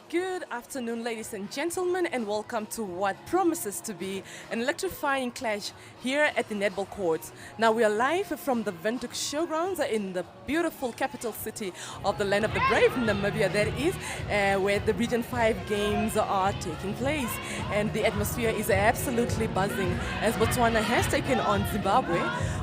Good afternoon, ladies and gentlemen, and welcome to what promises to be an electrifying clash here at the Netball courts. Now, we are live from the Windhoek Showgrounds in the beautiful capital city of the land of the brave, Namibia, that is, where the Region 5 games are taking place. And the atmosphere is absolutely buzzing as Botswana has taken on Zimbabwe.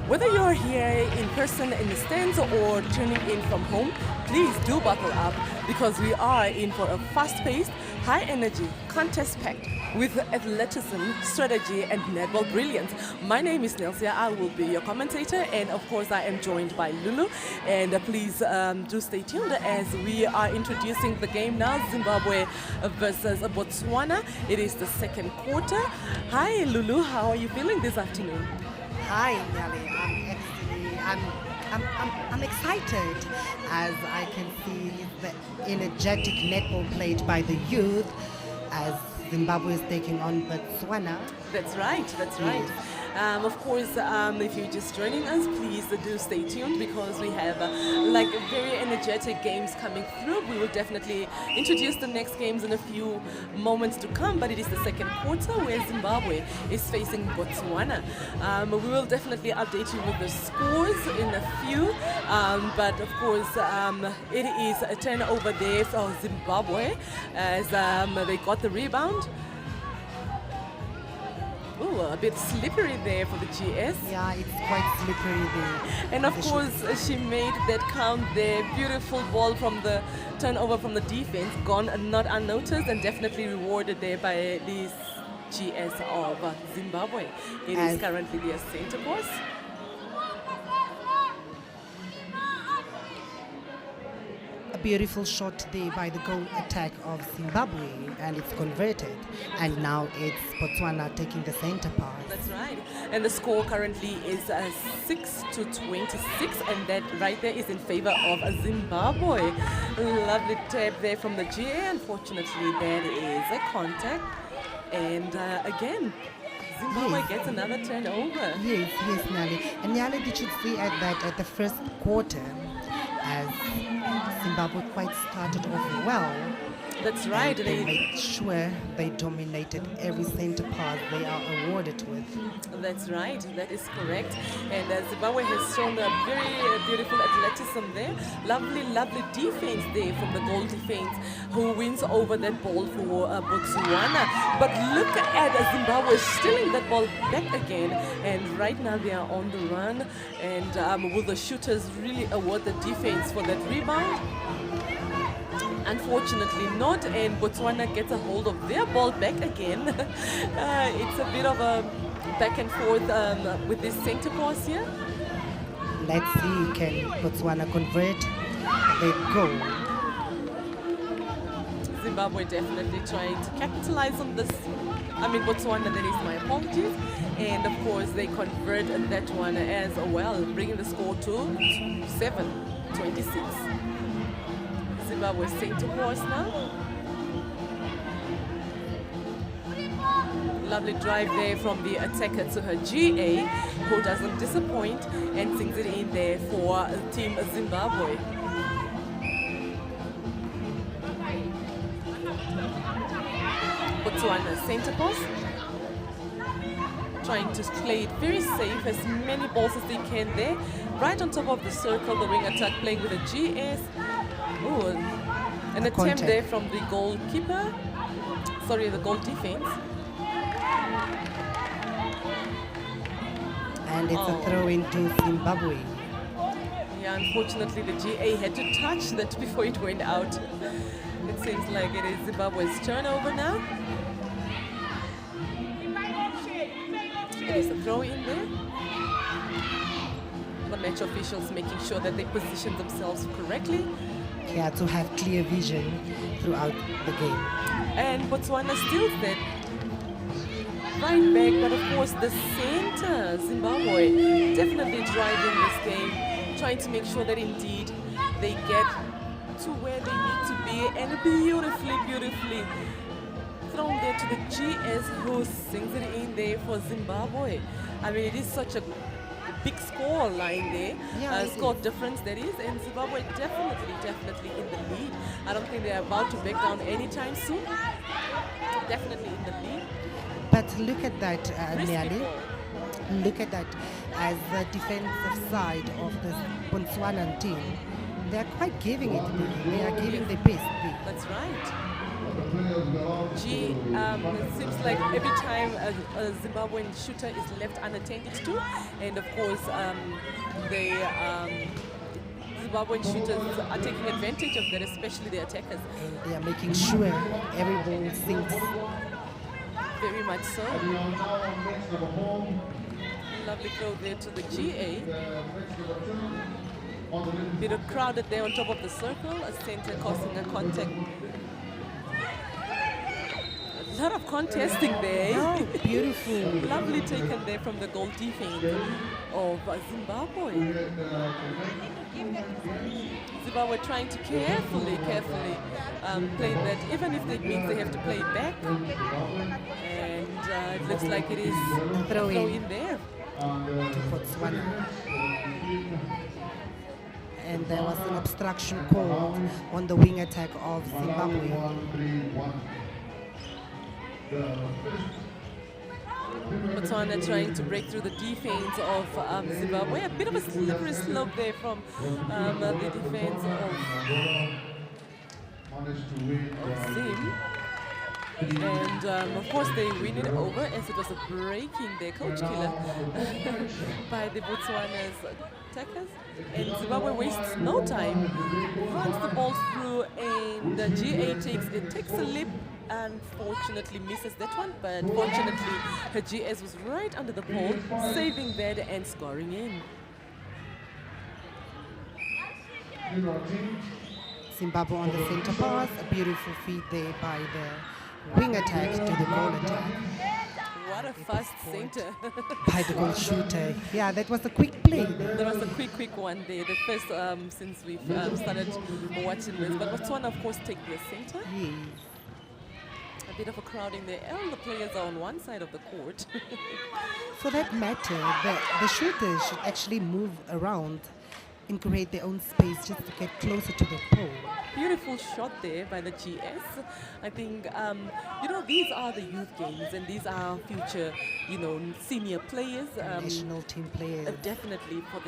Whether you're here in person in the stands or tuning in from home, please do buckle up because we are in for a fast-paced, high-energy, contest-packed with athleticism, strategy, and netball brilliance. My name is Nelsia. I will be your commentator, and of course, I am joined by Lulu. And please do stay tuned as we are introducing the game now: Zimbabwe versus Botswana. It is the second quarter. Hi, Lulu. How are you feeling this afternoon? Hi, Nelly. I'm excited as I can see the energetic netball played by the youth as Zimbabwe is taking on Botswana. That's right, that's right. Of course, if you're just joining us, please do stay tuned because we have like very energetic games coming through. We will definitely introduce the next games in a few moments to come, but it is the second quarter where Zimbabwe is facing Botswana. We will definitely update you with the scores in a few, but of course, it is a turnover there for Zimbabwe as they got the rebound. Ooh, a bit slippery there for the GS. Yeah, it's quite slippery there. And of course, she made that count there. Beautiful ball from the turnover from the defense, gone not unnoticed and definitely rewarded there by this GS of Zimbabwe. It is currently their center course. Beautiful shot there by the goal attack of Zimbabwe, and it's converted, and now it's Botswana taking the center pass. That's right, and the score currently is 6-26, and that right there is in favor of Zimbabwe. Lovely tap there from the GA. Unfortunately, that is a contact, and again Zimbabwe gets another turnover. Yes, Nelly. And Nelly, did you see at the first quarter as Zimbabwe quite started off well. That's right. They made sure they dominated every center pass they are awarded with. That's right. That is correct. And Zimbabwe has shown a very beautiful athleticism there. Lovely, lovely defense there from the goal defense who wins over that ball for Botswana. But look at Zimbabwe stealing that ball back again. And right now they are on the run. And will the shooters really award the defense for that rebound? Unfortunately not, and Botswana gets a hold of their ball back again. It's a bit of a back and forth with this center pass here. Let's see, can Botswana convert the goal? Zimbabwe definitely trying to capitalize on this. I mean, Botswana, that is my apologies. And of course, they convert that one as well, bringing the score to 7-26. Zimbabwe center course now. Lovely drive there from the attacker to her GA, who doesn't disappoint and sings it in there for Team Zimbabwe. Botswana center course. Trying to play it very safe, as many balls as they can there. Right on top of the circle, the wing attack playing with a GS. Ooh, an attempt there from the goalkeeper. Sorry, the goal defense. And it's a throw into Zimbabwe. Yeah, unfortunately the GA had to touch that before it went out. It seems like it is Zimbabwe's turnover now. It is a throw in there. The match officials making sure that they position themselves correctly. Yeah, to have clear vision throughout the game. And Botswana still set right back, but of course the center, Zimbabwe, definitely driving this game, trying to make sure that indeed they get to where they need to be, and beautifully thrown there to the GS, who sings it in there for Zimbabwe. I mean, it is such a big score line there, score difference that is, and Zimbabwe definitely in the lead. I don't think they're about to back down anytime soon. Definitely in the lead. But look at that, Risky Nyali. ball. Look at that as the defensive side of the Botswanan team. They are quite giving it. They are giving the best. That's right. It seems like every time a Zimbabwean shooter is left unattended to, and of course the Zimbabwean shooters are taking advantage of that, especially the attackers. And they are making sure every ball sinks. Very much so. Lovely throw there to the GA. Bit of crowded there on top of the circle. A center causing a contact. A lot of contesting there. Oh, beautiful. Lovely taken there from the goal defense of Zimbabwe. Zimbabwe trying to carefully play that, even if that means they have to play back. And it looks like it is a throw in there. To Botswana. And there was an obstruction called on the wing attack of Zimbabwe. Botswana trying to break through the defense of Zimbabwe. A bit of a slippery slope there from the defense of Zim. And of course they win it over as it was a breaking their coach killer by the Botswana's attackers. And Zimbabwe wastes no time, runs the ball through, and the GA takes a leap. Unfortunately misses that one, but fortunately her GS was right under the pole, saving that and scoring in. Zimbabwe on the center pass, a beautiful feed there by the wing attack to the goal attack. What a fast center. By the goal shooter. Yeah, that was a quick play. There was a quick one there, the first since we've started watching this. But Botswana, of course, take their center. Yes. A bit of a crowding there. All the players are on one side of the court. For that matter, the shooters should actually move around and create their own space just to get closer to the pole. Beautiful shot there by the GS. I think, these are the youth games and these are future, senior players. National team players. Definitely for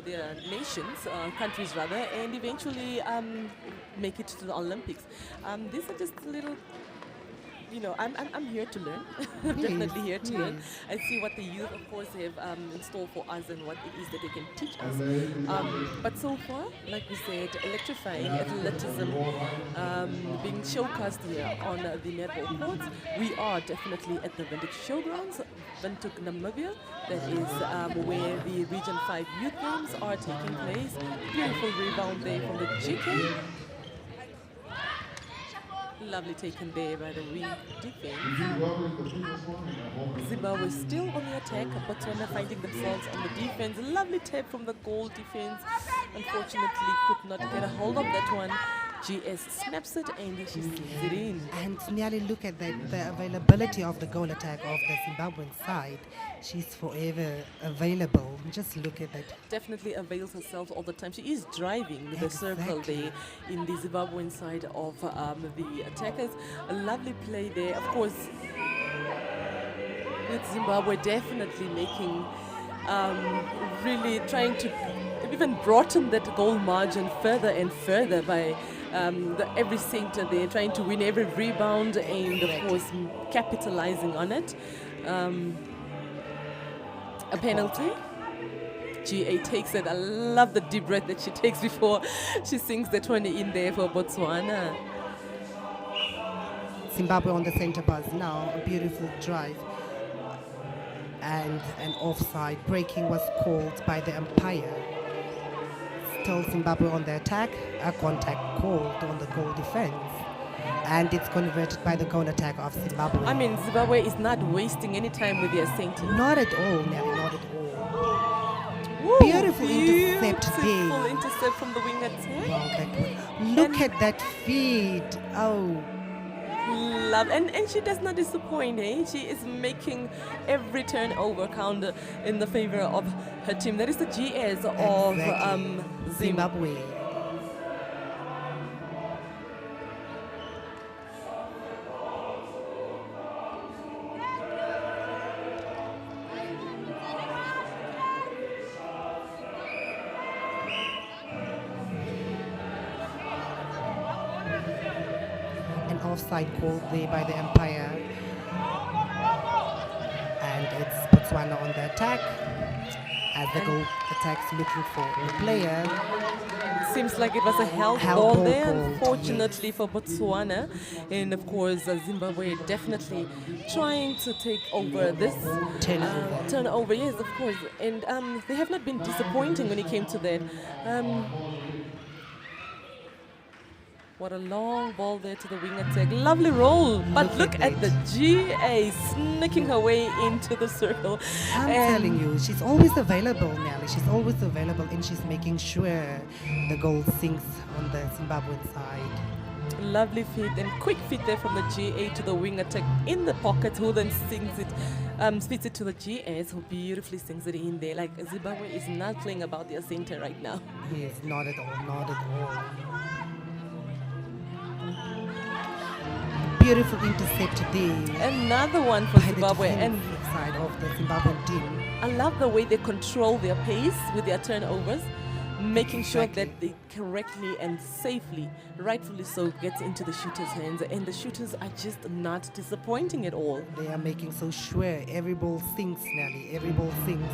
their nations, countries rather, and eventually make it to the Olympics. These are just little, I'm here to learn. Definitely here to learn. I see what the youth, of course, have in store for us and what it is that they can teach us. But so far, like we said, electrifying athleticism being showcased here on the netball courts. We are definitely at the Windhoek Showgrounds, Windhoek, Namibia. That is where the Region 5 Youth Games are taking place. Beautiful rebound there from the GK. Lovely taken there by the wing defense. Zimbabwe still on the attack. Botswana finding themselves on the defense. Lovely tap from the goal defense. Unfortunately, could not get a hold of that one. GS snaps it and she sees it in. And nearly look at that, the availability of the goal attack of the Zimbabwean side. She's forever available. Just look at that. Definitely avails herself all the time. She is driving the circle there in the Zimbabwean side of the attackers. A lovely play there. Of course, with Zimbabwe definitely making, really trying to even broaden that goal margin further and further by every center there, trying to win every rebound and of course capitalizing on it. A penalty. GA takes it. I love the deep breath that she takes before she sinks the 20 in there for Botswana. Zimbabwe on the center pass now, a beautiful drive. And an offside breaking was called by the umpire. Still Zimbabwe on the attack, a contact called on the goal defense. And it's converted by the goal attack of Zimbabwe. I mean, Zimbabwe is not wasting any time with their center. Not at all, Nelly, not at all. Woo, Beautiful intercept there. Beautiful intercept from the wing attack. Wow, look at that feed. Oh. Love, and she does not disappoint, eh? She is making every turnover count in the favor of her team. That is the GS of Zimbabwe. offside called there by the umpire. And it's Botswana on the attack as the goal attacks looking for a player. Seems like it was a held Held ball there, called, unfortunately yes. for Botswana. And of course, Zimbabwe definitely trying to take over this turnover. Yes, of course. And they have not been disappointing when it came to that. What a long ball there to the wing attack. Lovely roll. But look at the GA sneaking her way into the circle. I'm telling you, she's always available, Nelly. She's always available, and she's making sure the goal sinks on the Zimbabwean side. Lovely feet and quick feet there from the GA to the wing attack in the pocket, who then sings it, spits it to the GAs, who beautifully sings it in there. Like Zimbabwe is not playing about their center right now. Yes, not at all, not at all. Beautiful intercept there. Another one for By Zimbabwe, the and side of the Zimbabwean team. I love the way they control their pace with their turnovers, making sure that they correctly and safely, rightfully so, gets into the shooters' hands, and the shooters are just not disappointing at all. They are making so sure every ball sinks, Nelly. Every ball sinks.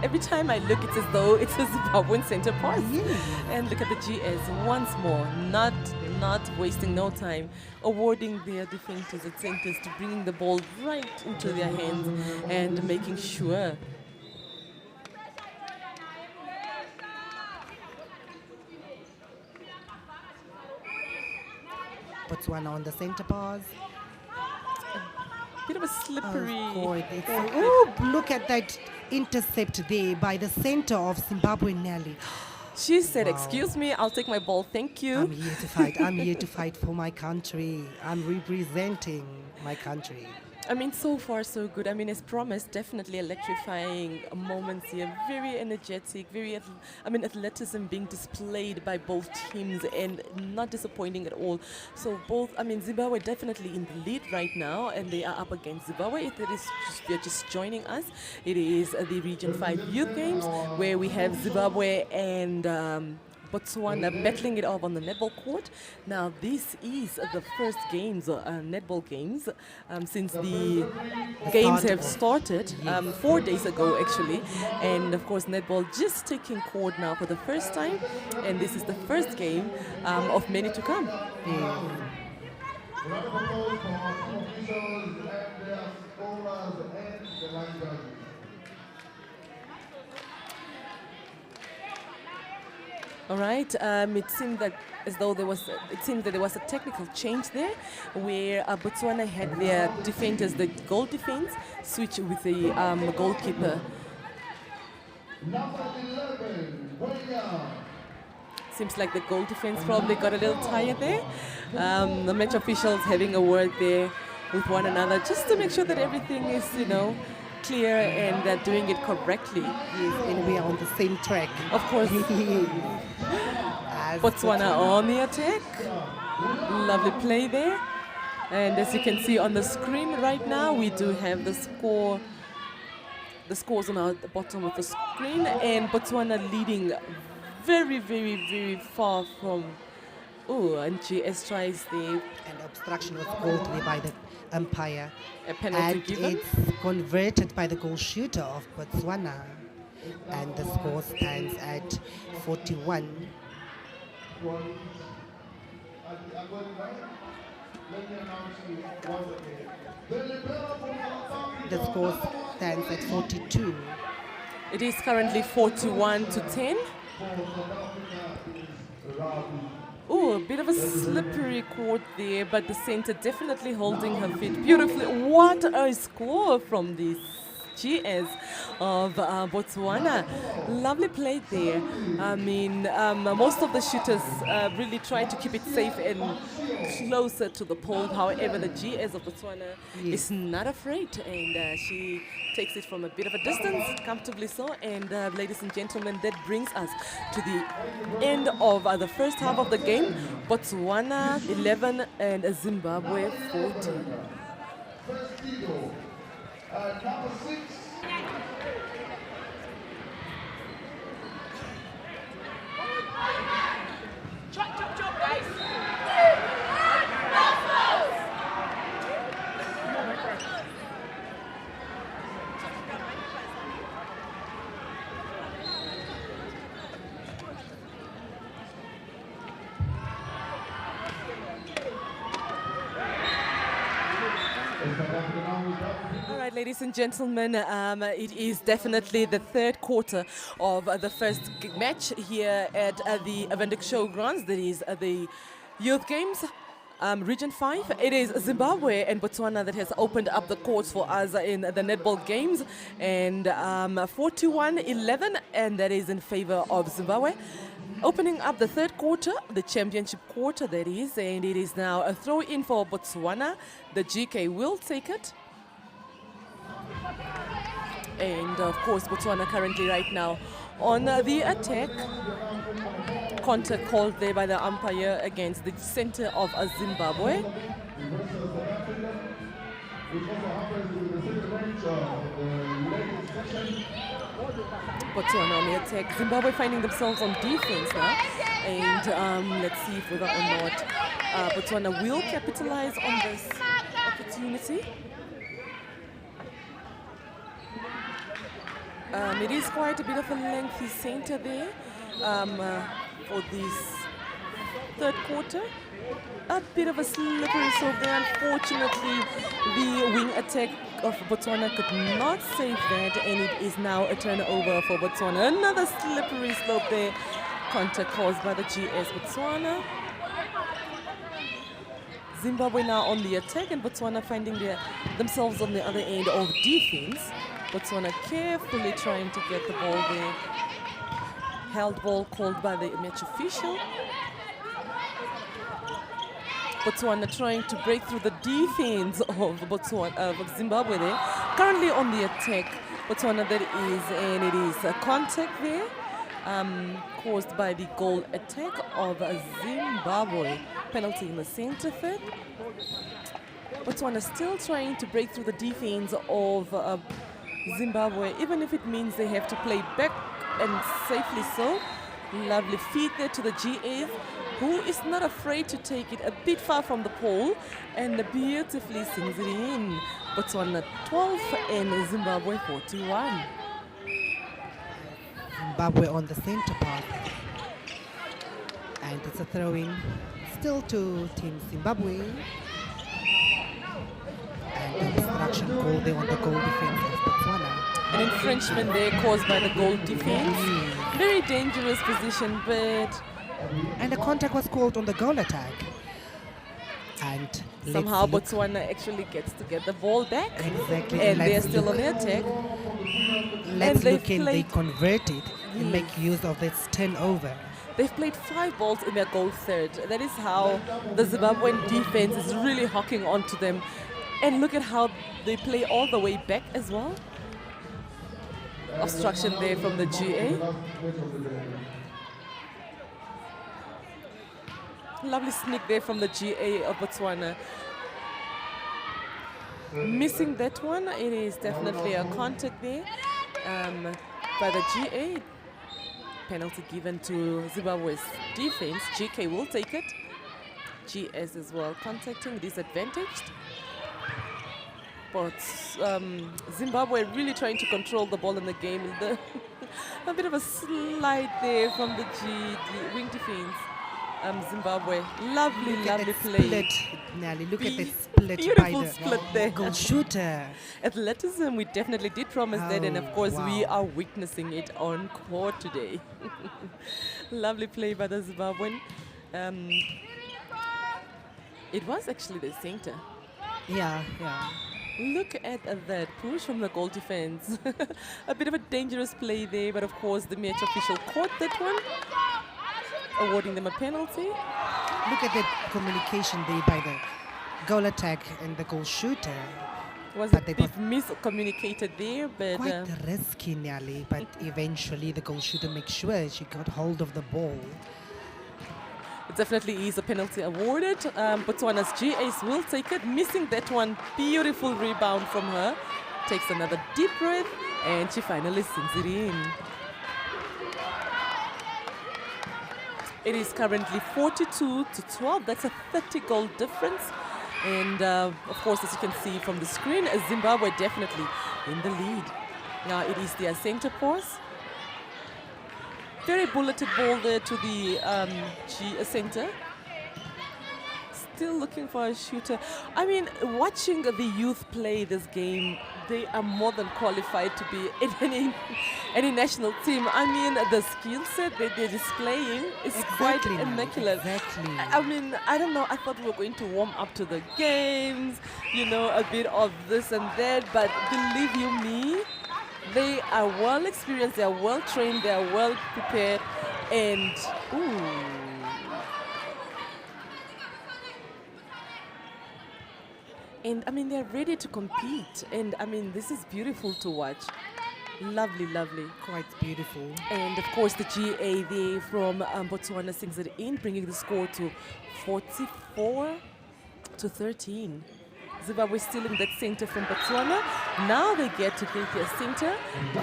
Every time I look, it's as though it's a Zimbabwean center pass. Yes. And look at the GS once more, not wasting no time, awarding their defenders and centers to bringing the ball right into their hands and making sure. Botswana on the center pass. Bit of a slippery. Oh, look at that intercept there by the center of Zimbabwe, Nelly. She said, "Excuse me, I'll take my ball, thank you." I'm here to fight. I'm here to fight for my country. I'm representing my country. I mean, so far so good. I mean, as promised, definitely electrifying moments here. Very energetic, athleticism being displayed by both teams and not disappointing at all. So Zimbabwe definitely in the lead right now, and they are up against Zimbabwe. If you're just joining us, it is the Region 5 Youth Games where we have Zimbabwe and Botswana battling it off on the netball court. Now, this is the first games, netball games, since the games have started 4 days ago, actually. And of course, netball just taking court now for the first time. And this is the first game of many to come. All right. It seemed that there was a technical change there, where Botswana had their defenders, the goal defense, switch with the goalkeeper. Seems like the goal defense probably got a little tired there. The match officials having a word there with one another just to make sure that everything is, clear and they're doing it correctly. Yes, and we are on the same track. Of course. Botswana on the attack. Lovely play there. And as you can see on the screen right now, we do have the score. The scores on the bottom of the screen, and Botswana leading very, very, very far from. Oh, and GS tries there. And obstruction was called by the umpire. A penalty and given. It's converted by the goal shooter of Botswana. And the score stands at 41. The score stands at 42. It is currently 41-10. Oh, a bit of a slippery court there, but the center definitely holding her feet beautifully. What a score from this GS of Botswana. Lovely play there. I mean, most of the shooters really try to keep it safe and closer to the pole. However, the GS of Botswana is not afraid, and she takes it from a bit of a distance, comfortably so. And ladies and gentlemen, that brings us to the end of the first half of the game. Botswana 11 and Zimbabwe 14. Number 6. Chop, chop, chop, guys. All right, ladies and gentlemen, it is definitely the third quarter of the first match here at the Windhoek Showgrounds. That is the Youth Games. Region 5, it is Zimbabwe and Botswana that has opened up the courts for us in the netball games, and 41-11, and that is in favor of Zimbabwe. Opening up the third quarter, the championship quarter that is, and it is now a throw in for Botswana. The GK will take it. And of course, Botswana currently right now on the attack. Contact called there by the umpire against the center of Zimbabwe. Botswana on the attack. Zimbabwe finding themselves on defense now. And let's see if whether or not Botswana will capitalize on this opportunity. It is quite a bit of a lengthy center there for this third quarter. A bit of a slippery slope there. Unfortunately, the wing attack of Botswana could not save that, and it is now a turnover for Botswana. Another slippery slope there. Contact caused by the GS Botswana. Zimbabwe now on the attack, and Botswana finding themselves on the other end of defense. Botswana carefully trying to get the ball there. Held ball called by the match official. Botswana trying to break through the defense of Zimbabwe there. Currently on the attack, Botswana that is, and it is a contact there caused by the goal attack of Zimbabwe. Penalty in the center third. Botswana still trying to break through the defense of Zimbabwe, even if it means they have to play back, and safely so. Lovely feed there to the GA, who is not afraid to take it a bit far from the pole and beautifully sings it in. Botswana 12 and Zimbabwe 41. Zimbabwe on the center path. And it's a throw-in still to Team Zimbabwe. And the obstruction goal there on the goal defense of Botswana. An infringement there caused by the goal defense. Very dangerous position, but... And the contact was called on the goal attack. And somehow Botswana actually gets to get the ball back. Exactly. And they're still on the attack. Let's look in, they converted and make use of this turnover. They've played 5 balls in their goal third. That is how the Zimbabwean defense is really hocking onto them. And look at how they play all the way back as well. Obstruction there from the GA. Lovely sneak there from the GA of Botswana. Missing that one. It is definitely a contact there by the GA. Penalty given to Zimbabwe's defense. GK will take it. GS as well contacting, disadvantaged. But Zimbabwe really trying to control the ball in the game. A bit of a slide there from the wing defense. Zimbabwe, lovely play. Nelly, look at that split. Beautiful split there. Goal shooter. Athleticism, we definitely did promise that, and of course we are witnessing it on court today. Lovely play by the Zimbabwean. It was actually the center. Yeah. Look at that push from the goal defense. A bit of a dangerous play there, but of course the match official caught that one, awarding them a penalty. Look at that communication there by the goal attack and the goal shooter. Was a bit miscommunicated there, but... Quite risky, nearly, but eventually the goal shooter makes sure she got hold of the ball. It definitely is a penalty awarded. Botswana's GAs will take it. Missing that one. Beautiful rebound from her. Takes another deep breath, and she finally sends it in. It is currently 42-12. That's a 30-goal difference. And of course, as you can see from the screen, Zimbabwe definitely in the lead. Now it is their center pause. Very bulleted ball there to the center. still looking for a shooter. I mean, watching the youth play this game, they are more than qualified to be in any national team. I mean, the skill set that they're displaying is quite Exactly, Nelly, immaculate. exactly. I mean, I don't know. I thought we were going to warm up to the games, a bit of this and that. But believe you me, they are well experienced, they are well trained, they are well prepared, and I mean, they're ready to compete. And I mean, this is beautiful to watch. Lovely, lovely. Quite beautiful. And of course, the GA there from Botswana sings it in, bringing the score to 44-13. Zimbabwe still in that center from Botswana. Now they get to get their center.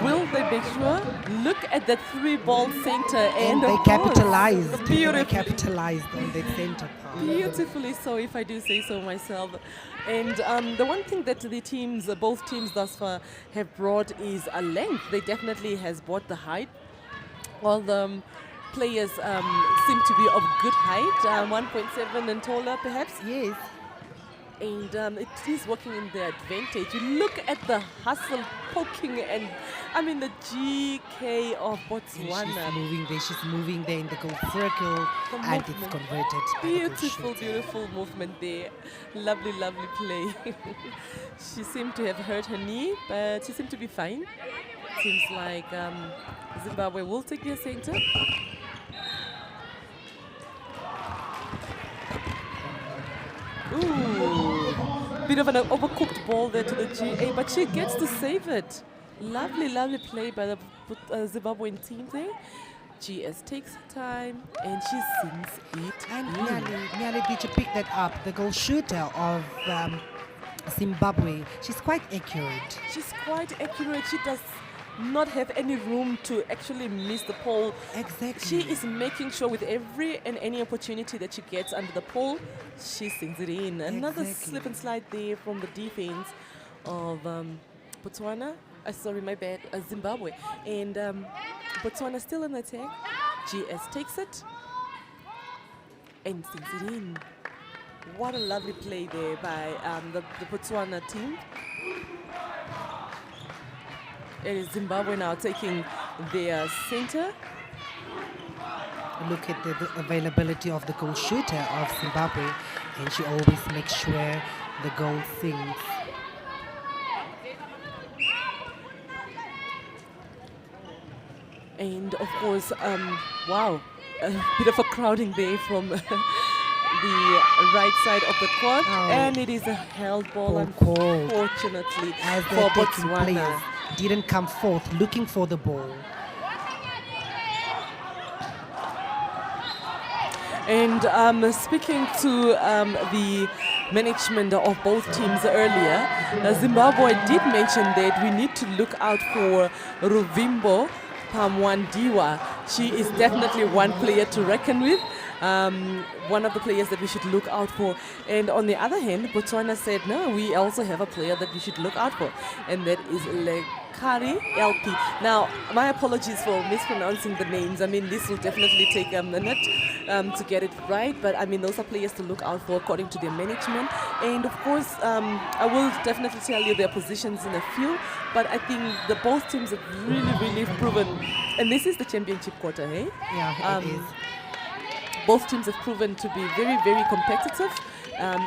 Will they make sure? Look at that three-ball center. And they of course, capitalized. They beautifully. capitalized on that center part. Beautifully so, if I do say so myself. And the one thing that both teams thus far have brought is a length. They definitely has brought the height. All the players seem to be of good height, 1.7 and taller perhaps. Yes. And it is working in their advantage. You look at the hustle, poking, and I mean the GK of Botswana. She's moving there in the goal circle, and it's movement. converted. by the goal Beautiful, shooter. beautiful movement there. Lovely, lovely play. She seemed to have hurt her knee, but she seemed to be fine. Seems like Zimbabwe will take their center. Ooh, bit of an overcooked ball there to the GA, but she gets to save it. Lovely, lovely play by the Zimbabwean team there. GS takes time and she sings it. And in. Nelly, did you pick that up? The goal shooter of Zimbabwe. She's quite accurate. She's quite accurate. She does not have any room to actually miss the pole. Exactly. She is making sure with every and any opportunity that she gets under the pole, she sings it in. Another Exactly. slip and slide there from the defense of Botswana. Sorry, my bad, Zimbabwe. And Botswana still in attack. GS takes it and sings it in. What a lovely play there by the Botswana team. It is Zimbabwe now taking their center. Look at the availability of the goal shooter of Zimbabwe, and she always makes sure the goal sings. And of course, wow, a bit of a crowding there from the right side of the court. Oh. And it is a held ball, Ball call. unfortunately, As for the attacking Botswana. players didn't come forth looking for the ball. And speaking to the management of both teams earlier, Zimbabwe did mention that we need to look out for Ruvimbo Pamwandiwa. She is definitely one player to reckon with, one of the players that we should look out for. And on the other hand, Botswana said, no, we also have a player that we should look out for, and that is Lekari LP. Now, my apologies for mispronouncing the names. I mean, this will definitely take a minute to get it right, but I mean, those are players to look out for according to their management. And of course, I will definitely tell you their positions in a few, but I think the both teams have really, really proven, and this is the championship quarter, hey? Yeah, it is. Both teams have proven to be very, very competitive,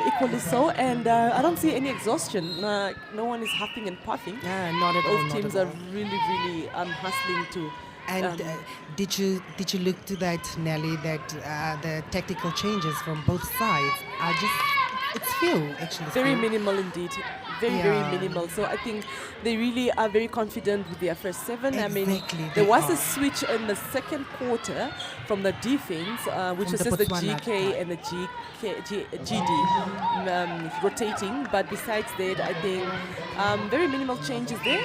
equally so, and I don't see any exhaustion. No one is huffing and puffing. Not at all. Both not teams at are all. really, really hustling to. And did you look to that, Nelly? That the tactical changes from both sides are it's few actually. Very few. minimal indeed. Very, Yeah. very minimal. So I think they really are very confident with their first seven. I mean, Exactly, there they was are. a switch in the second quarter from the defense, which From was the just the Botswana GK and the GD rotating. But besides that, I think very minimal changes there.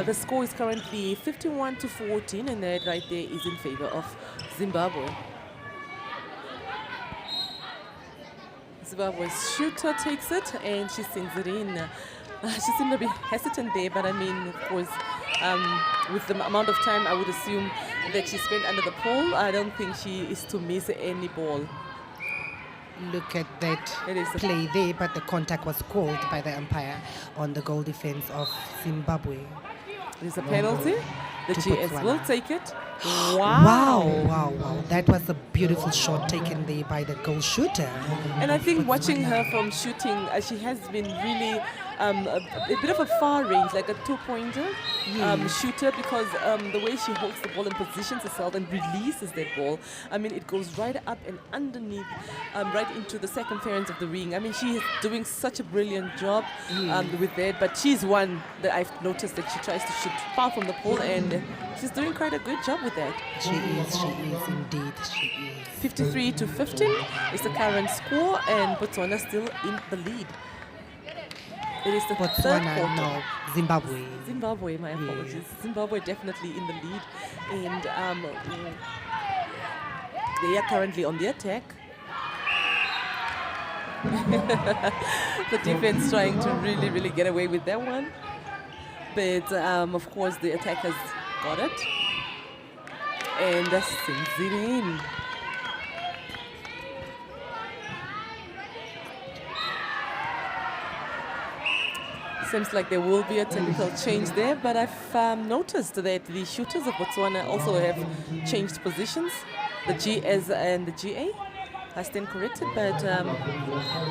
The score is currently 51-14, and that right there is in favor of Zimbabwe. Zimbabwe's shooter takes it and she sings it in. She seemed a bit hesitant there, but I mean, of course, with the amount of time I would assume that she spent under the pole, I don't think she is to miss any ball. look at that It is a- play there, but the contact was called by the umpire on the goal defense of Zimbabwe. There's a penalty. The To GS Botswana. will take it. Wow. That was a beautiful shot taken there by the goal shooter. And I think watching her from shooting, she has been really a bit of a far range, like a two-pointer shooter, because the way she holds the ball and positions herself and releases that ball, I mean, it goes right up and underneath, right into the circumference of the ring. I mean, she is doing such a brilliant job with that, but she's one that I've noticed that she tries to shoot far from the pole, and she's doing quite a good job with that. She is indeed, she is. 53 to 15 is the current score, and Botswana still in the lead. It is the third Botswana, quarter. no, Zimbabwe. Zimbabwe, my apologies. Zimbabwe definitely in the lead, and they are currently on the attack. The defense trying to really get away with that one, but of course the attackers got it, and that sends it in. Seems like there will be a technical change there, but I've noticed that the shooters of Botswana also have changed positions. The GS and the GA, I stand corrected, but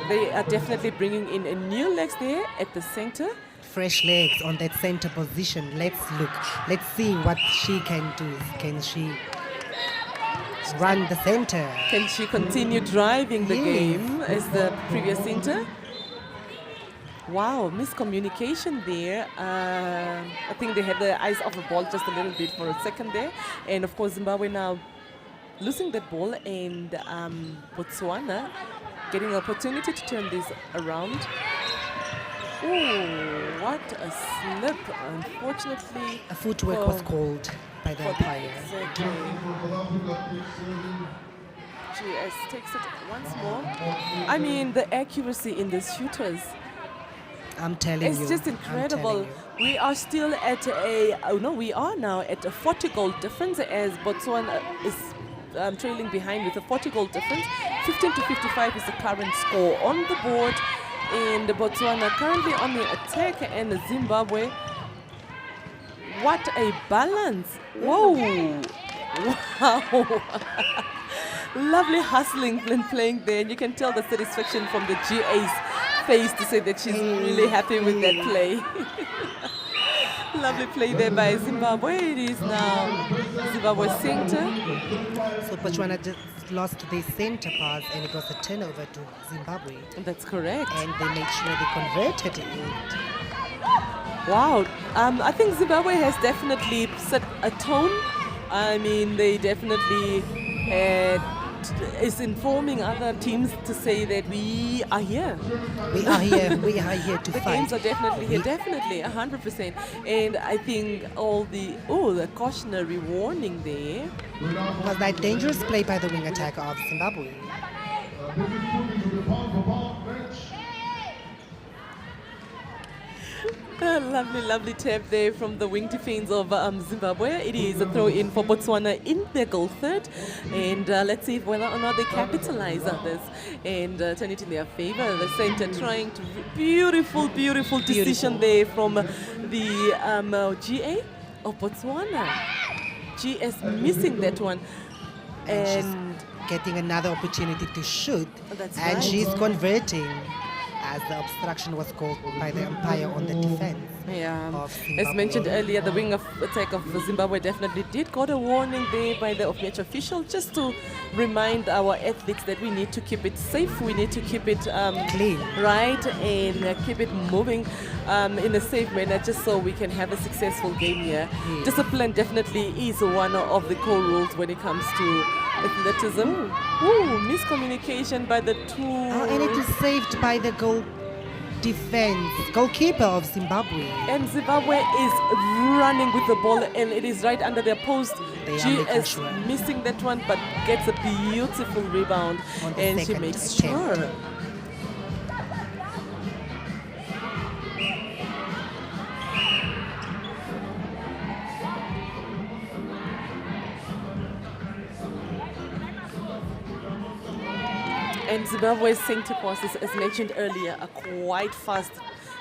they are definitely bringing in a new legs there at the center. Fresh legs on that center position. Let's look. Let's see what she can do. Can she run the center? Can she continue driving the Yes. game as the previous center? Wow, miscommunication there. I think they had the eyes off the ball just a little bit for a second there. And of course, Zimbabwe now losing that ball, and Botswana getting an opportunity to turn this around. Oh, what a slip. Unfortunately. A footwork was called by the umpire. Exactly. GS takes it once more. I mean, the accuracy in the shooters. I'm telling you. It's just I'm incredible. telling you. We are still at we are now at a 40 goal difference, as Botswana is trailing behind with a 40 goal difference. 15 to 55 is the current score on the board. And Botswana currently on the attack, and Zimbabwe. What a balance. Whoa. Wow. Lovely hustling when playing there. And you can tell the satisfaction from the GA's face to say that she's really happy with that play. Lovely play there by Zimbabwe. It is now Zimbabwe center. So Botswana just lost their center pass, and it was a turnover to Zimbabwe. That's correct. And they made sure they converted it. Wow. I think Zimbabwe has definitely set a tone. I mean, they definitely is informing other teams to say that we are here. We are here to The fight. games are definitely here, definitely, 100%. And I think all the cautionary warning there. Was that dangerous play by the wing attacker of Zimbabwe? Lovely tap there from the wing defense of Zimbabwe. It is a throw in for Botswana in their goal third. And let's see whether or not they capitalize on this and turn it in their favor. The center trying to beautiful decision there from the GA of Botswana. GS missing that one. And Getting another opportunity to shoot. That's and right. she's converting, as the obstruction was called by the umpire on the defense. yeah, of as Zimbabwe. mentioned earlier, the wing of attack of Zimbabwe definitely did got a warning there by the off-match official, just to remind our athletes that we need to keep it safe, we need to keep it Clean. right, and keep it moving in a safe manner, just so we can have a successful game here. Yes. Discipline definitely is one of the core rules when it comes to athleticism. Ooh, miscommunication by the two. And it is saved by the goalkeeper of Zimbabwe. And Zimbabwe is running with the ball, and it is right under their post. They are making GS sure. missing that one, but gets a beautiful rebound, On the and she second makes attempt. sure. And Zimbabwe's centre passes, as mentioned earlier, are quite fast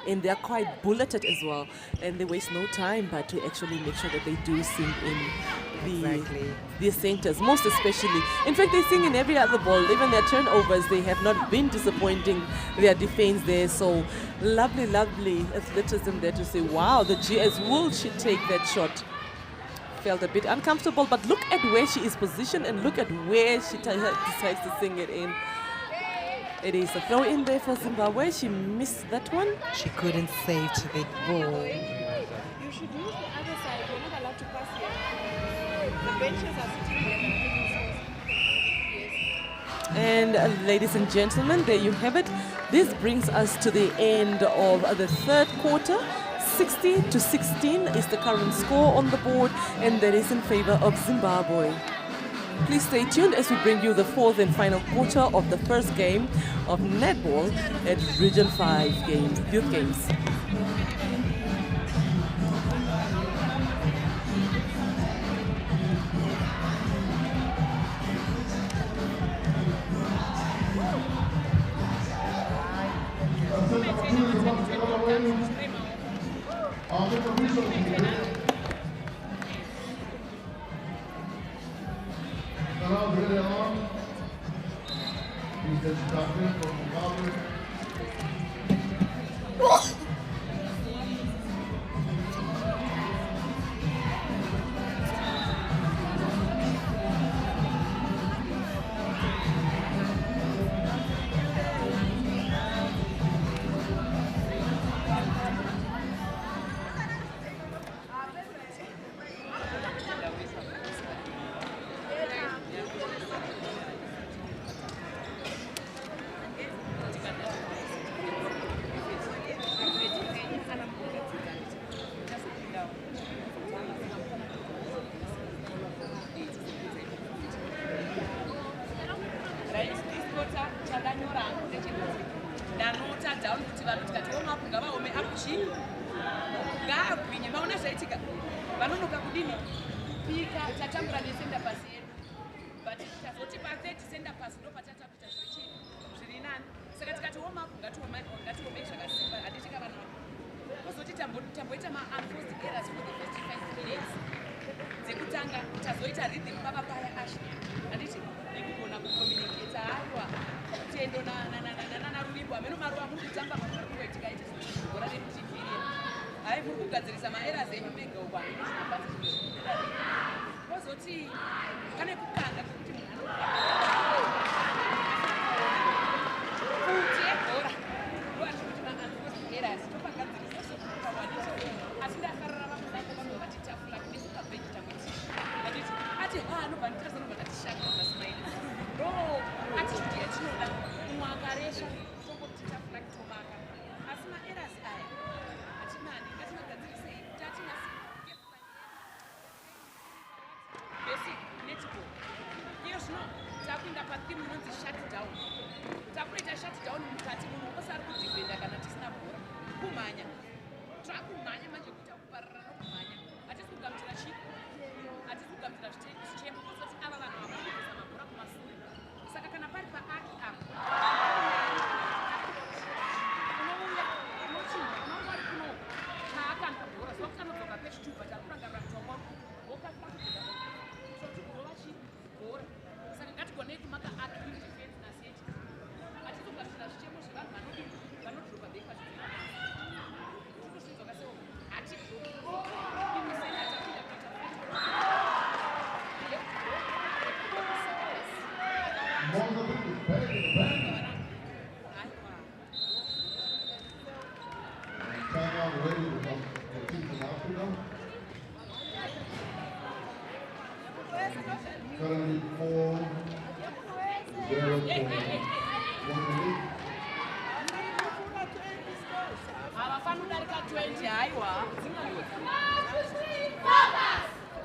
and they're quite bulleted as well. And they waste no time but to actually make sure that they do sing in Exactly. the centres, most especially. In fact, they sing in every other ball. Even their turnovers, they have not been disappointing their defence there. So lovely, lovely athleticism there to say, wow, the GS will she take that shot. Felt a bit uncomfortable, but look at where she is positioned and look at where she decides to sing it in. It is a throw in there for Zimbabwe. She missed that one. She couldn't save the ball. You should use the other side. You're not allowed to pass here. The benches are sitting here. Yes. And ladies and gentlemen, there you have it. This brings us to the end of the third quarter. 60-16 is the current score on the board, and that is in favor of Zimbabwe. Please stay tuned as we bring you the fourth and final quarter of the first game of netball at Region 5 games, youth games. Currently 4-0 Havafani kudarika 20 haiwa.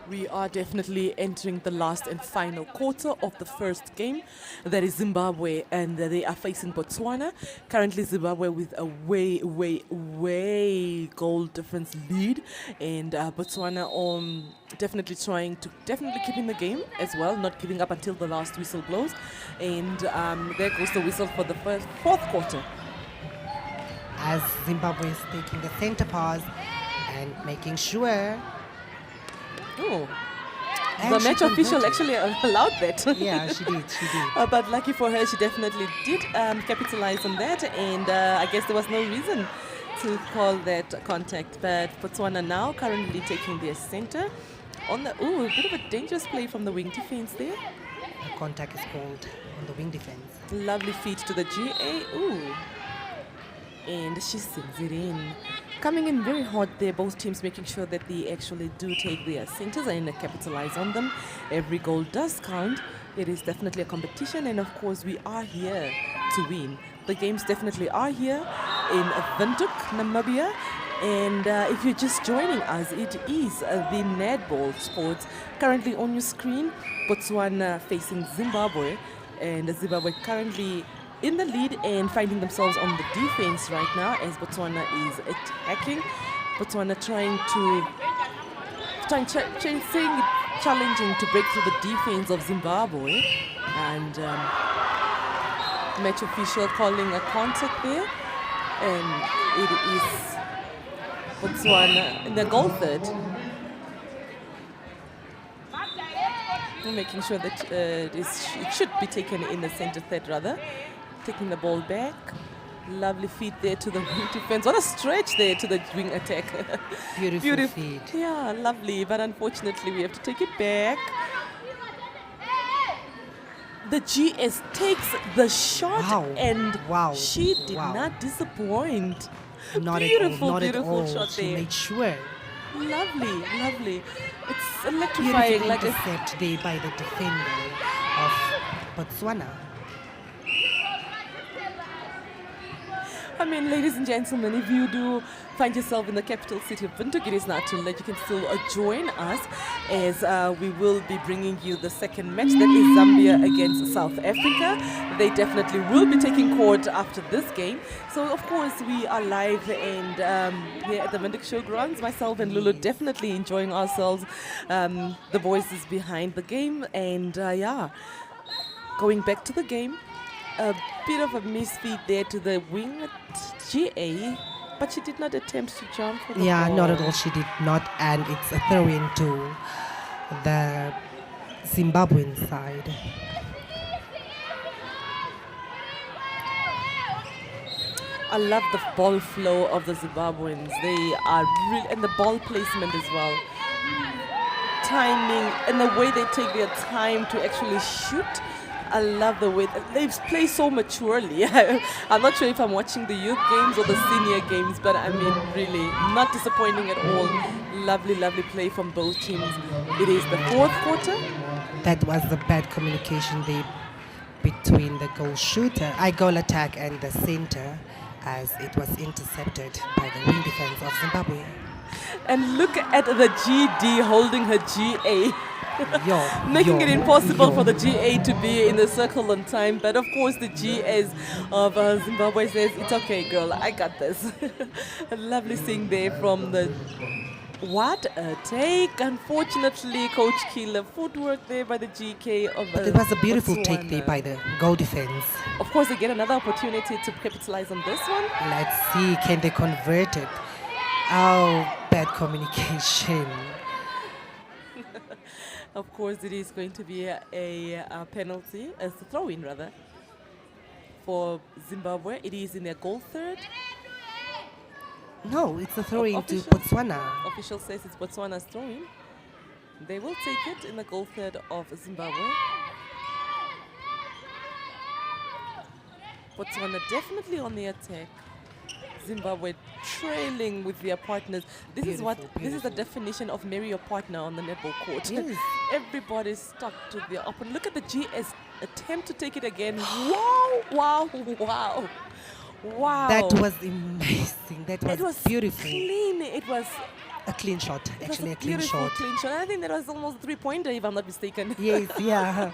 We are definitely entering the last and final quarter of the first game. That is Zimbabwe, and they are facing Botswana. Currently, Zimbabwe with a way goal difference lead, and Botswana definitely trying to keep in the game as well, not giving up until the last whistle blows. And there goes the whistle for the fourth quarter. As Zimbabwe is taking the center pass and making sure. Oh, And the she match official converted. actually allowed that. Yeah, she did. But lucky for her, she definitely did capitalize on that, and I guess there was no reason to call that contact. But Botswana now currently taking their center on the a bit of a dangerous play from the wing defense there. The contact is called on the wing defense. Lovely feet to the GA. And she sends it in. Coming in very hot there, both teams making sure that they actually do take their centers and capitalize on them. Every goal does count. It is definitely a competition, and of course we are here to win. The games definitely are here in Windhoek, Namibia. And if you're just joining us, it is the Netball sports. Currently on your screen, Botswana facing Zimbabwe, and Zimbabwe currently in the lead and finding themselves on the defense right now as Botswana is attacking. Botswana challenging to break through the defense of Zimbabwe, and match official calling a contact there, and it is Botswana in the goal third. Making sure that it should be taken in the center third rather. Taking the ball back. Lovely feet there to the wing defense. What a stretch there to the wing attack. Beautiful feet. Yeah, lovely. But unfortunately, we have to take it back. The GS takes the shot, and she did not disappoint. Not Beautiful at all. shot She there. made sure. Lovely. It's Beautiful electrifying. Like intercept there by the defender of Botswana. I mean, ladies and gentlemen, if you do find yourself in the capital city of Windhoek, it is not too late. You can still join us as we will be bringing you the second match. That is Zambia against South Africa. They definitely will be taking court after this game. So, of course, we are live and here at the Windhoek Showgrounds. Myself and Lulu definitely enjoying ourselves. The voices behind the game. And, going back to the game. A bit of a misfeed there to the wing at GA, but she did not attempt to jump for the ball. Not at all. She did not, and it's a throw-in to the Zimbabwean side. I love the ball flow of the Zimbabweans. They are really, and the ball placement as well. Timing and the way they take their time to actually shoot. I love the way they play so maturely. I'm not sure if I'm watching the youth games or the senior games, but I mean, really, not disappointing at all. Lovely play from both teams. It is the fourth quarter. That was the bad communication there between the goal attack and the center, as it was intercepted by the wing defense of Zimbabwe. And look at the GD holding her GA. Making it impossible for the GA to be in the circle on time. But of course the GAs of Zimbabwe says, it's okay girl, I got this. Lovely seeing there from the... What a take. Unfortunately, Coach Keeler, footwork there by the GK of But it was a beautiful Botswana. take there by the goal defense. Of course, they get another opportunity to capitalize on this one. Let's see, can they convert it? Oh, bad communication. Of course, it is going to be a penalty, a throw-in rather, for Zimbabwe. It is in their goal third. No, it's a throw-in to Official- Botswana. Official says it's Botswana's throw-in. They will take it in the goal third of Zimbabwe. Botswana definitely on the attack. Zimbabwe trailing with their partners. This is the Beautiful. definition of marry your partner on the netball court. Yes. Everybody's stuck to their opponent. Look at the GS attempt to take it again. Wow. That was amazing. That was, It was beautiful. clean. It was A clean shot, It was actually a a clean beautiful shot. clean shot. I think that was almost a 3-pointer, if I'm not mistaken. Yes, yeah.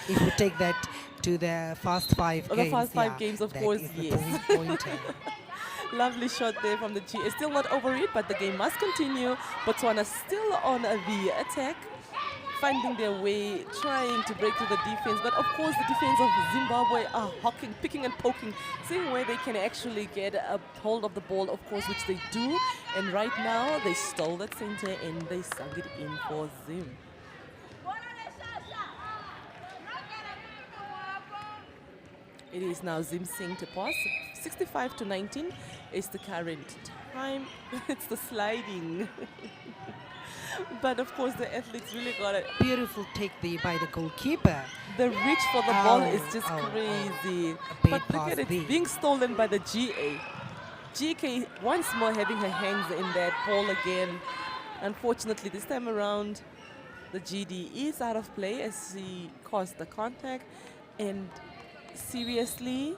If we take that to the first 5 The games, first 5 yeah, games, of that course, is the yes. 3-pointer. Lovely shot there from the GS. Still not over it, but the game must continue. Botswana still on the attack, finding their way, trying to break through the defense. But of course, the defense of Zimbabwe are hawking, picking and poking, seeing where they can actually get a hold of the ball, of course, which they do. And right now, they stole that center and they sunk it in for Zim. It is now Zim Singh to pass. 65-19 is the current time. It's the sliding. But of course, the athletes really got it. Beautiful take there by the goalkeeper. The reach for the ball is Oh, just oh, oh. crazy. A big But look pass at it, there. being stolen by the GA. GK once more having her hands in that ball again. Unfortunately, this time around, the GD is out of play as she caused the contact. And seriously,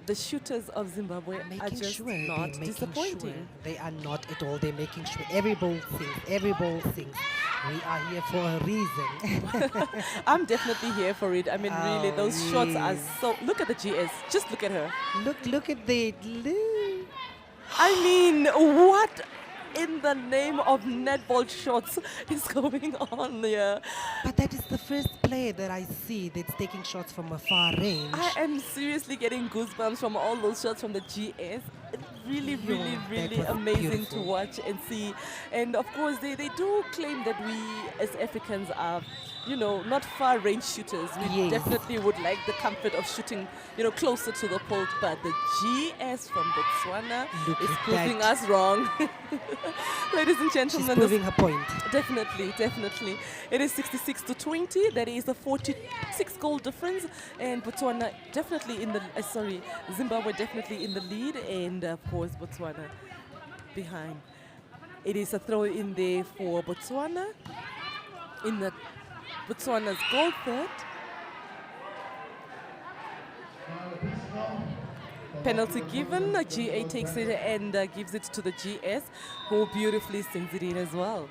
the shooters of Zimbabwe are Making just sure, they're not making disappointing. sure. They are not at all. They're making sure every ball sings, every ball sings. We are here for a reason. I'm definitely here for it. I mean, really, Oh, those shots are yes. so... Look at the GS. Just look at her. Look at that. Look. I mean, what in the name of netball shots is going on here? But that is the first player that I see that's taking shots from a far range. I am seriously getting goosebumps from all those shots from the GS. It's really, Yo, really, that really was amazing beautiful. to watch and see. And of course, they do claim that we as Africans are, you know, not far range shooters. We Yes. definitely would like the comfort of shooting, you know, closer to the pole. But the GS from Botswana Look is at proving that. us wrong. Ladies and She's gentlemen, proving her point. definitely, definitely. It is 66-20. That is a 46-goal difference, and Botswana definitely in the Zimbabwe definitely in the lead, and of course Botswana behind. It is a throw in there for Botswana in the Botswana's goal third. Penalty given. GA takes it and gives it to the GS, who beautifully sings it in as well.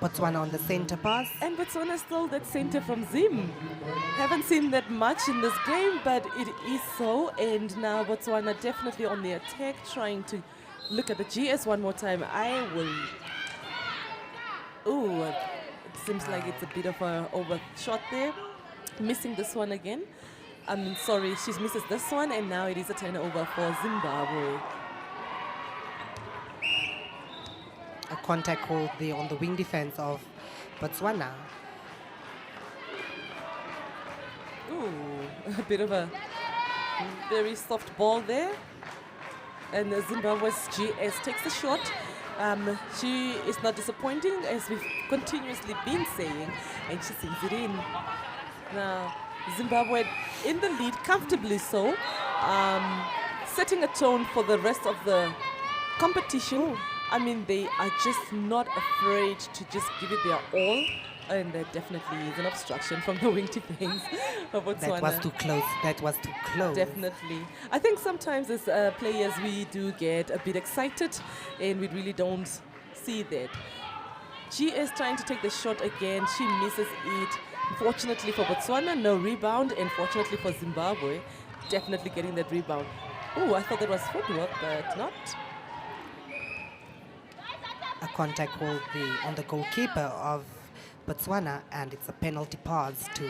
Botswana on the center pass. And Botswana stole that center from Zim. Haven't seen that much in this game, but it is so. And now Botswana definitely on the attack, trying to look at the GS one more time. I will. Ooh, it seems like it's a bit of a overshot there. Missing this one again. I mean, sorry, she misses this one, and now it is a turnover for Zimbabwe. A contact called there on the wing defense of Botswana. Ooh, a bit of a very soft ball there. And Zimbabwe's GS takes the shot. She is not disappointing, as we've continuously been saying, and she sings it in. Now, Zimbabwe in the lead, comfortably so, setting a tone for the rest of the competition. I mean, they are just not afraid to just give it their all, and there definitely is an obstruction from the wing defense of Botswana. That was too close. That was too close. Definitely. I think sometimes as players we do get a bit excited and we really don't see that. She is trying to take the shot again. She misses it. Fortunately for Botswana, no rebound. And fortunately for Zimbabwe, definitely getting that rebound. Oh, I thought that was footwork, but not. A contact called on the goalkeeper of Botswana, and it's a penalty pass to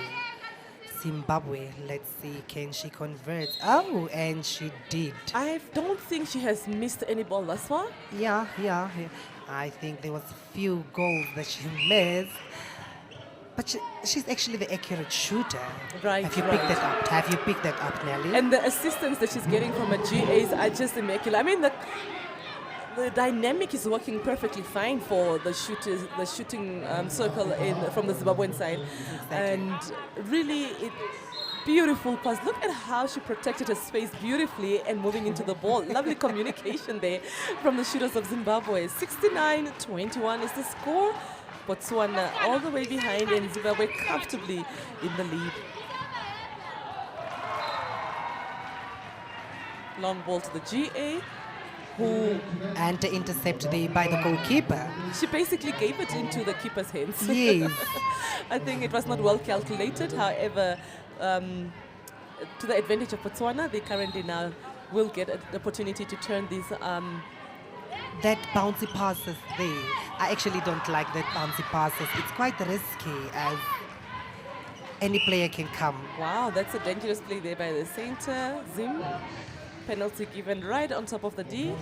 Zimbabwe. Let's see, can she convert? Oh, and she did. I don't think she has missed any ball thus far. Yeah. I think there was a few goals that she missed. But she's actually the accurate shooter. Right, Have you right. picked that up? Have you picked that up, Nelly? And the assistance that she's getting from her GAs are just immaculate. I mean, the dynamic is working perfectly fine for the shooters, the shooting circle from the Zimbabwean side. And really, beautiful pass. Look at how she protected her space beautifully and moving into the ball. Lovely communication there from the shooters of Zimbabwe. 69-21 is the score. Botswana all the way behind and Zimbabwe comfortably in the lead. Long ball to the GA, who And intercepted by the goalkeeper. she basically gave it into the keeper's hands. Yes. I think it was not well calculated. However, to the advantage of Botswana, they currently now will get the opportunity to turn these. That bouncy passes there. I actually don't like that bouncy passes. It's quite risky as any player can come. Wow, that's a dangerous play there by the center. Zim. Penalty given right on top of the D.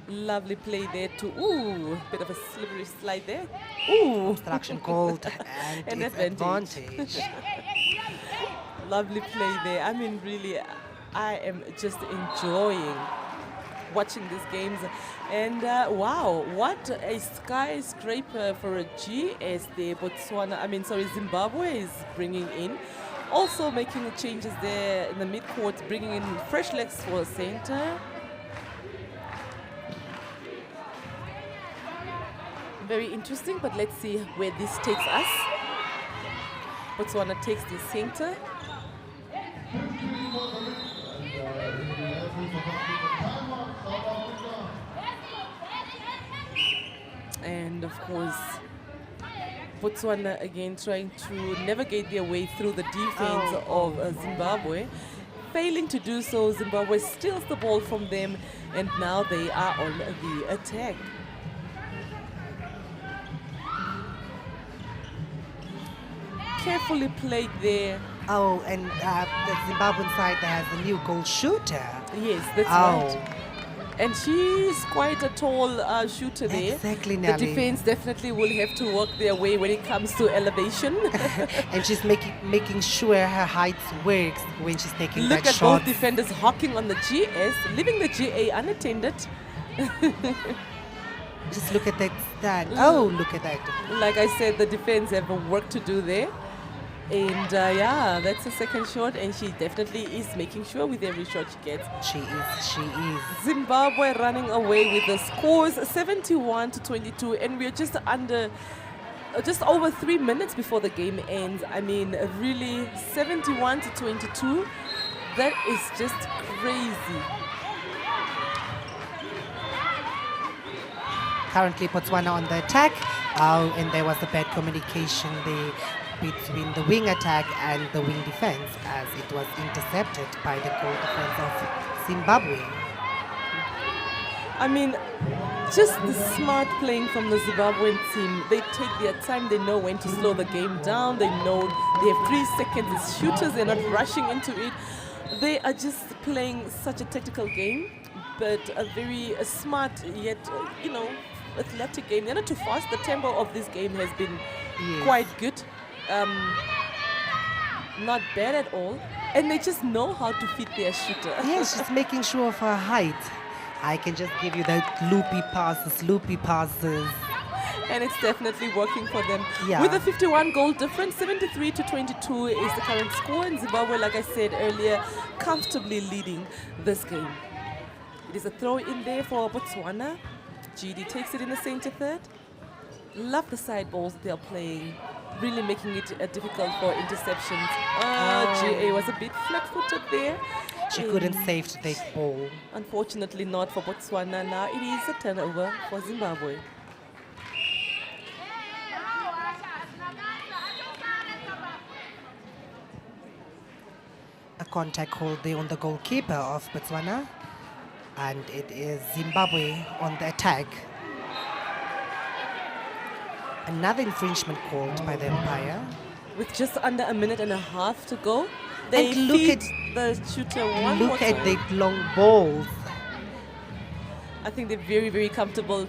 Lovely play there to, ooh, bit of a slippery slide there. Ooh. Obstruction called and An it's advantage. advantage. Lovely play there. I mean, really, I am just enjoying watching these games. And wow, what a skyscraper for a GS there. Zimbabwe is bringing in. Also making changes there in the mid-court, bringing in fresh legs for center. Very interesting, but let's see where this takes us. Botswana takes the center. And of course, Botswana again trying to navigate their way through the defense of Zimbabwe. Failing to do so, Zimbabwe steals the ball from them, and now they are on the attack. Carefully played there. Oh, and the Zimbabwean side has a new goal shooter. Yes, that's right. And she's quite a tall shooter there. Exactly, The Nelly. defense definitely will have to work their way when it comes to elevation. And she's making sure her height works when she's taking Look that at shot. both defenders hawking on the GS, leaving the GA unattended. Just look at that stand. Oh, look at that. Like I said, the defense have a work to do there. And yeah, that's a second shot, and she definitely is making sure with every shot she gets. She is. Zimbabwe running away with the scores 71-22, and we're just over 3 minutes before the game ends. I mean, really, 71-22. That is just crazy. Currently, Botswana on the attack. Oh, and there was a bad communication there between the wing attack and the wing defense, as it was intercepted by the goal defense of Zimbabwe. I mean, just the smart playing from the Zimbabwean team. They take their time. They know when to slow the game down. They know they have 3 seconds as shooters. They're not rushing into it. They are just playing such a tactical game, but a very smart yet, athletic game. They're not too fast. The tempo of this game has been quite good. Not bad at all. And they just know how to fit their shooter. Yes, she's making sure of her height. I can just give you that loopy passes. And it's definitely working for them. Yeah. With a 51 goal difference, 73-22 is the current score. And Zimbabwe, like I said earlier, comfortably leading this game. It is a throw in there for Botswana. GD takes it in the center third. Love the side balls they're playing. Really making it difficult for interceptions. GA was a bit flat-footed there. She couldn't save that ball. Unfortunately not for Botswana. Now it is a turnover for Zimbabwe. A contact hold there on the goalkeeper of Botswana. And it is Zimbabwe on the attack. Another infringement called by the umpire. With just under a minute and a half to go, they And look feed at- the shooter one more Look at time. the long balls. I think they're very, very comfortable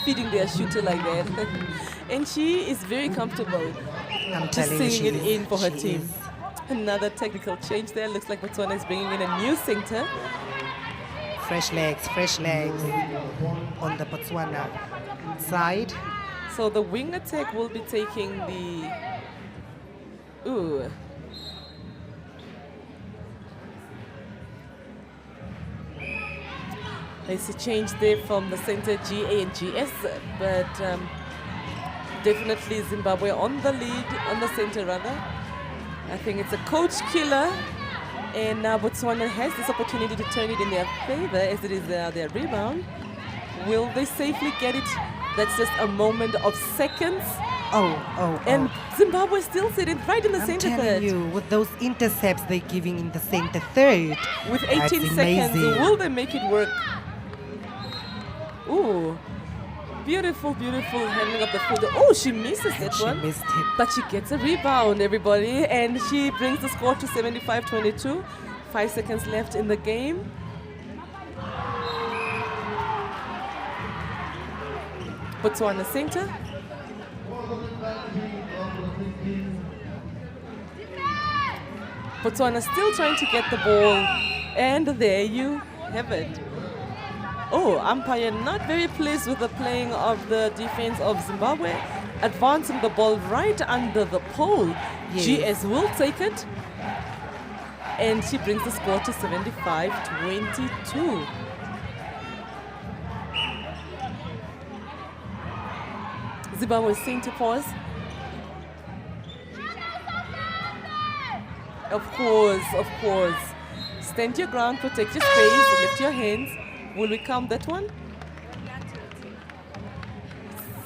feeding their shooter like that. And she is very comfortable I'm just telling you, singing it in for her she team. is. Another technical change there. Looks like Botswana is bringing in a new center. Fresh legs on the Botswana side. So the wing attack will be taking the... Ooh. There's a change there from the center GA and GS, but definitely Zimbabwe on the lead, on the center rather. I think it's a coach killer And now Botswana has this opportunity to turn it in their favor as it is their rebound. Will they safely get it? That's just a moment of seconds. And Zimbabwe still sitting right in the I'm center telling third. you, with those intercepts they're giving in the center third. With that's 18 seconds, amazing. will they make it work? Ooh, beautiful, beautiful handling of the foot. Oh, she misses that She one. missed it. But she gets a rebound, everybody, and she brings the score to 75-22. 5 seconds left in the game. Botswana center. Botswana still trying to get the ball, and there you have it. Oh, umpire not very pleased with the playing of the defense of Zimbabwe, advancing the ball right under the pole. Yes. GS will take it, and she brings the score to 75-22. Zimbabwe center pause. Of course. Stand your ground, protect your space, lift your hands. Will we count that one?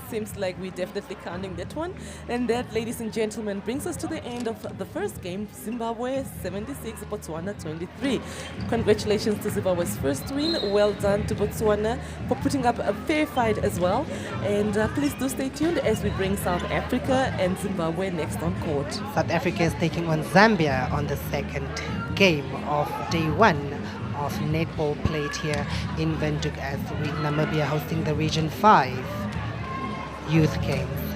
Seems like we're definitely counting that one. And that, ladies and gentlemen, brings us to the end of the first game. Zimbabwe 76, Botswana 23. Congratulations to Zimbabwe's first win. Well done to Botswana for putting up a fair fight as well. And please do stay tuned as we bring South Africa and Zimbabwe next on court. South Africa is taking on Zambia on the second game of day one of netball played here in Windhoek as Namibia hosting the Region 5 Youth Games.